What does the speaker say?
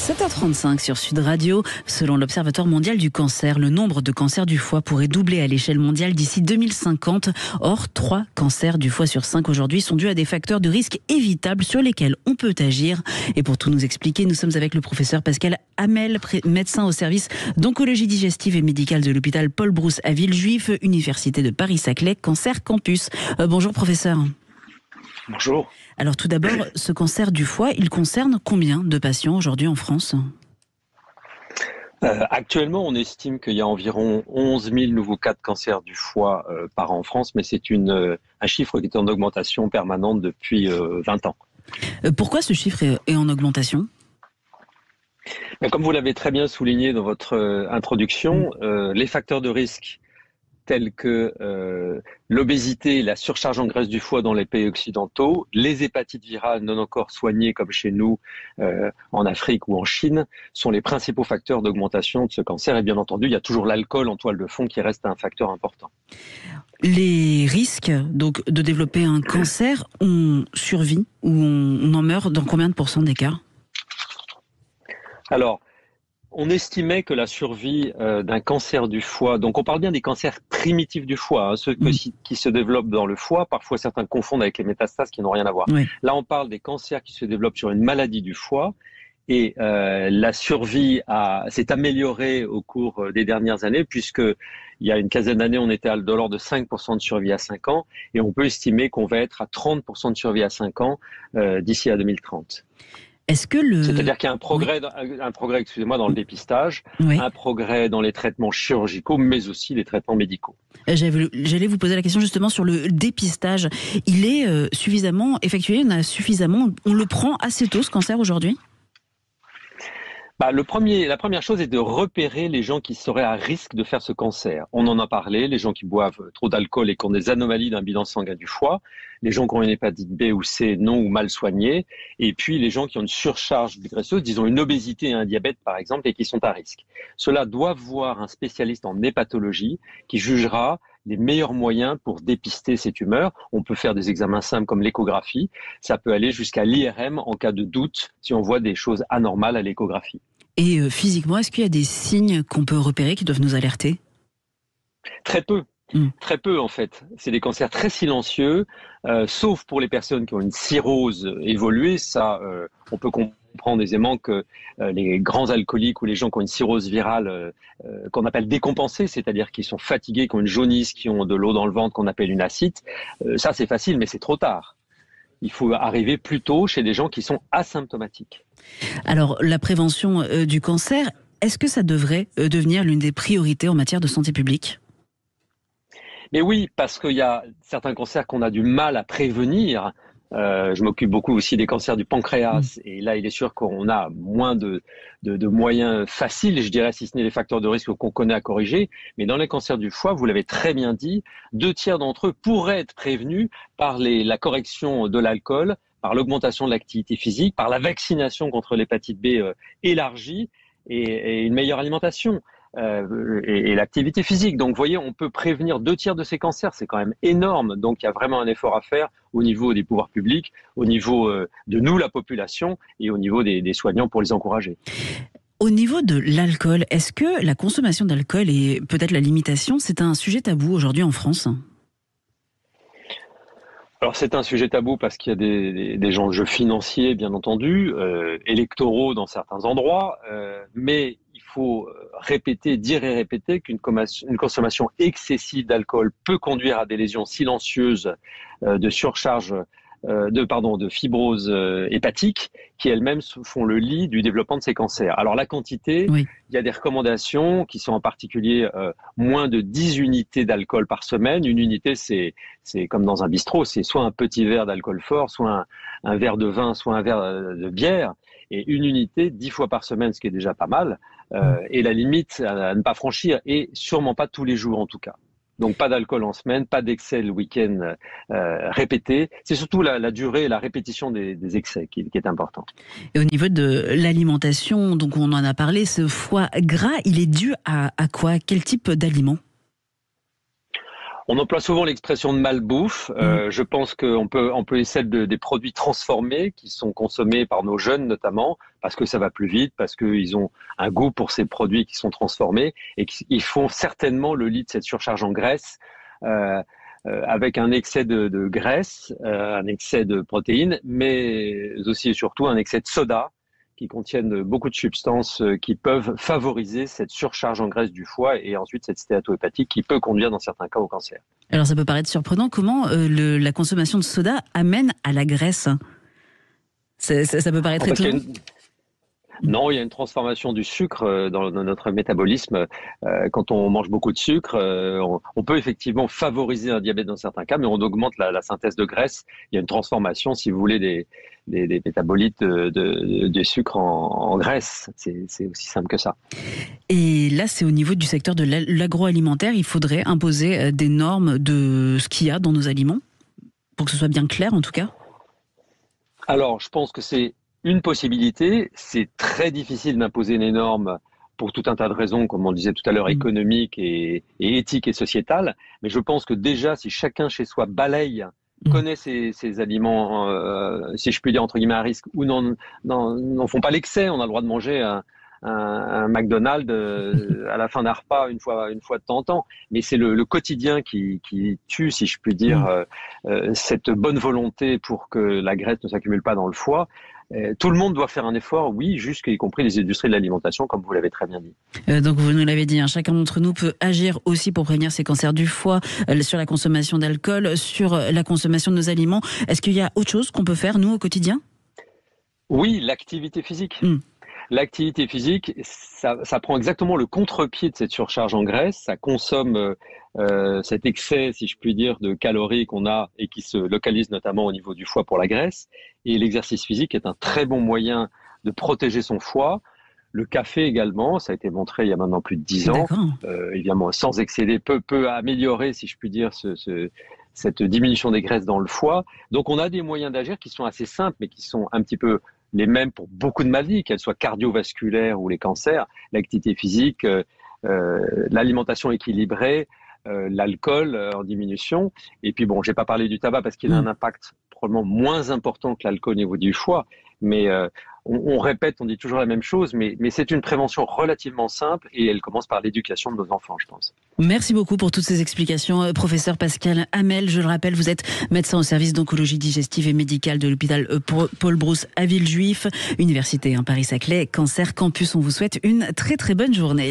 7h35 sur Sud Radio. Selon l'Observatoire mondial du cancer, le nombre de cancers du foie pourrait doubler à l'échelle mondiale d'ici 2050. Or, 3 cancers du foie sur 5 aujourd'hui sont dus à des facteurs de risque évitables sur lesquels on peut agir. Et pour tout nous expliquer, nous sommes avec le professeur Pascal Hamel, médecin au service d'oncologie digestive et médicale de l'hôpital Paul Brousse à Villejuif, Université de Paris-Saclay, Cancer Campus. Bonjour professeur. Bonjour. Alors tout d'abord, ce cancer du foie, il concerne combien de patients aujourd'hui en France ? Actuellement, on estime qu'il y a environ 11 000 nouveaux cas de cancer du foie par an en France, mais c'est un chiffre qui est en augmentation permanente depuis 20 ans. Pourquoi ce chiffre est en augmentation ? Comme vous l'avez très bien souligné dans votre introduction, les facteurs de risque tels que l'obésité, la surcharge en graisse du foie dans les pays occidentaux, les hépatites virales non encore soignées comme chez nous en Afrique ou en Chine, sont les principaux facteurs d'augmentation de ce cancer. Et bien entendu, il y a toujours l'alcool en toile de fond qui reste un facteur important. Les risques donc, de développer un cancer, on survit ou on en meurt dans combien de pourcents des cas ? Alors, on estimait que la survie d'un cancer du foie, donc on parle bien des cancers primitifs du foie, ceux qui se développent dans le foie, parfois certains confondent avec les métastases qui n'ont rien à voir. Oui. Là, on parle des cancers qui se développent sur une maladie du foie et la survie s'est améliorée au cours des dernières années puisque il y a une quinzaine d'années, on était à l'ordre de 5% de survie à 5 ans et on peut estimer qu'on va être à 30% de survie à 5 ans d'ici à 2030. C'est-à-dire qu'il y a un progrès dans le dépistage, oui. Un progrès dans les traitements chirurgicaux, mais aussi les traitements médicaux. J'allais vous poser la question justement sur le dépistage. Il est suffisamment effectué, on le prend assez tôt ce cancer aujourd'hui ? La première chose est de repérer les gens qui seraient à risque de faire ce cancer. On en a parlé, les gens qui boivent trop d'alcool et qui ont des anomalies d'un bilan sanguin du foie, les gens qui ont une hépatite B ou C non ou mal soignée, et puis les gens qui ont une surcharge graisseuse, disons une obésité et un diabète par exemple, et qui sont à risque. Ceux-là doivent voir un spécialiste en hépatologie qui jugera les meilleurs moyens pour dépister ces tumeurs. On peut faire des examens simples comme l'échographie. Ça peut aller jusqu'à l'IRM en cas de doute si on voit des choses anormales à l'échographie. Et physiquement, est-ce qu'il y a des signes qu'on peut repérer qui doivent nous alerter ? Très peu. Très peu en fait. C'est des cancers très silencieux, sauf pour les personnes qui ont une cirrhose évoluée. Ça, on peut comprendre aisément que les grands alcooliques ou les gens qui ont une cirrhose virale qu'on appelle décompensée, c'est-à-dire qui sont fatigués, qui ont une jaunisse, qui ont de l'eau dans le ventre qu'on appelle une ascite, ça c'est facile, mais c'est trop tard. Il faut arriver plus tôt chez des gens qui sont asymptomatiques. Alors, la prévention du cancer, est-ce que ça devrait devenir l'une des priorités en matière de santé publique ? Mais oui, parce qu'il y a certains cancers qu'on a du mal à prévenir. Je m'occupe beaucoup aussi des cancers du pancréas et là, il est sûr qu'on a moins de moyens faciles, je dirais, si ce n'est les facteurs de risque qu'on connaît à corriger. Mais dans les cancers du foie, vous l'avez très bien dit, 2/3 d'entre eux pourraient être prévenus par la correction de l'alcool, par l'augmentation de l'activité physique, par la vaccination contre l'hépatite B élargie et une meilleure alimentation. Et l'activité physique. Donc, vous voyez, on peut prévenir 2/3 de ces cancers. C'est quand même énorme. Donc, il y a vraiment un effort à faire au niveau des pouvoirs publics, au niveau de nous, la population, et au niveau des soignants pour les encourager. Au niveau de l'alcool, est-ce que la consommation d'alcool et peut-être la limitation, c'est un sujet tabou aujourd'hui en France ? Alors c'est un sujet tabou parce qu'il y a des enjeux financiers, bien entendu, électoraux dans certains endroits, mais il faut dire et répéter qu'une consommation excessive d'alcool peut conduire à des lésions silencieuses de surcharge, de fibrose hépatique qui elles-mêmes font le lit du développement de ces cancers. Alors la quantité, oui. Il y a des recommandations qui sont en particulier moins de 10 unités d'alcool par semaine. Une unité, c'est comme dans un bistrot, c'est soit un petit verre d'alcool fort, soit un verre de vin, soit un verre de bière. Et une unité 10 fois par semaine, ce qui est déjà pas mal, est la limite à ne pas franchir et sûrement pas tous les jours en tout cas. Donc pas d'alcool en semaine, pas d'excès le week-end répété. C'est surtout la durée et la répétition des excès qui est important. Et au niveau de l'alimentation, donc on en a parlé, ce foie gras, il est dû à quoi ? Quel type d'aliments ? On emploie souvent l'expression de malbouffe. Je pense qu'on peut employer celle des produits transformés qui sont consommés par nos jeunes notamment, parce que ça va plus vite, parce qu'ils ont un goût pour ces produits qui sont transformés et qu'ils font certainement le lit de cette surcharge en graisse, avec un excès de graisse, un excès de protéines, mais aussi et surtout un excès de soda, qui contiennent beaucoup de substances qui peuvent favoriser cette surcharge en graisse du foie et ensuite cette stéatohépatie qui peut conduire dans certains cas au cancer. Alors ça peut paraître surprenant, comment la consommation de soda amène à la graisse ? Ça peut paraître étonnant. Non, il y a une transformation du sucre dans notre métabolisme. Quand on mange beaucoup de sucre, on peut effectivement favoriser un diabète dans certains cas, mais on augmente la synthèse de graisse. Il y a une transformation, si vous voulez, des métabolites de sucre en graisse. C'est aussi simple que ça. Et là, c'est au niveau du secteur de l'agroalimentaire. Il faudrait imposer des normes de ce qu'il y a dans nos aliments, pour que ce soit bien clair en tout cas. Alors, je pense que c'est une possibilité. C'est très difficile d'imposer des normes pour tout un tas de raisons, comme on le disait tout à l'heure, économiques et éthiques et sociétales. Mais je pense que déjà, si chacun chez soi balaye, connaît ses aliments, si je puis dire, entre guillemets, à risque, ou n'en font pas l'excès, on a le droit de manger un McDonald's à la fin d'un repas une fois de temps en temps. Mais c'est le quotidien qui tue, si je puis dire, cette bonne volonté pour que la graisse ne s'accumule pas dans le foie. Tout le monde doit faire un effort, oui, y compris les industries de l'alimentation, comme vous l'avez très bien dit. Donc vous nous l'avez dit, chacun d'entre nous peut agir aussi pour prévenir ces cancers du foie, sur la consommation d'alcool, sur la consommation de nos aliments. Est-ce qu'il y a autre chose qu'on peut faire, nous, au quotidien ? Oui, l'activité physique. L'activité physique, ça prend exactement le contre-pied de cette surcharge en graisse. Ça consomme cet excès, si je puis dire, de calories qu'on a et qui se localise notamment au niveau du foie pour la graisse. Et l'exercice physique est un très bon moyen de protéger son foie. Le café également, ça a été montré il y a maintenant plus de 10 ans. Évidemment, sans excéder, peut améliorer, si je puis dire, cette diminution des graisses dans le foie. Donc on a des moyens d'agir qui sont assez simples, mais qui sont un petit peu les mêmes pour beaucoup de maladies, qu'elles soient cardiovasculaires ou les cancers. L'activité physique, l'alimentation équilibrée, l'alcool en diminution. Et puis bon, j'ai pas parlé du tabac parce qu'il a un impact probablement moins important que l'alcool au niveau du foie. Mais on répète, on dit toujours la même chose, mais c'est une prévention relativement simple et elle commence par l'éducation de nos enfants, je pense. Merci beaucoup pour toutes ces explications, professeur Pascal Hamel. Je le rappelle, vous êtes médecin au service d'oncologie digestive et médicale de l'hôpital Paul Brousse à Villejuif, Université Paris-Saclay, Cancer Campus. On vous souhaite une très très bonne journée.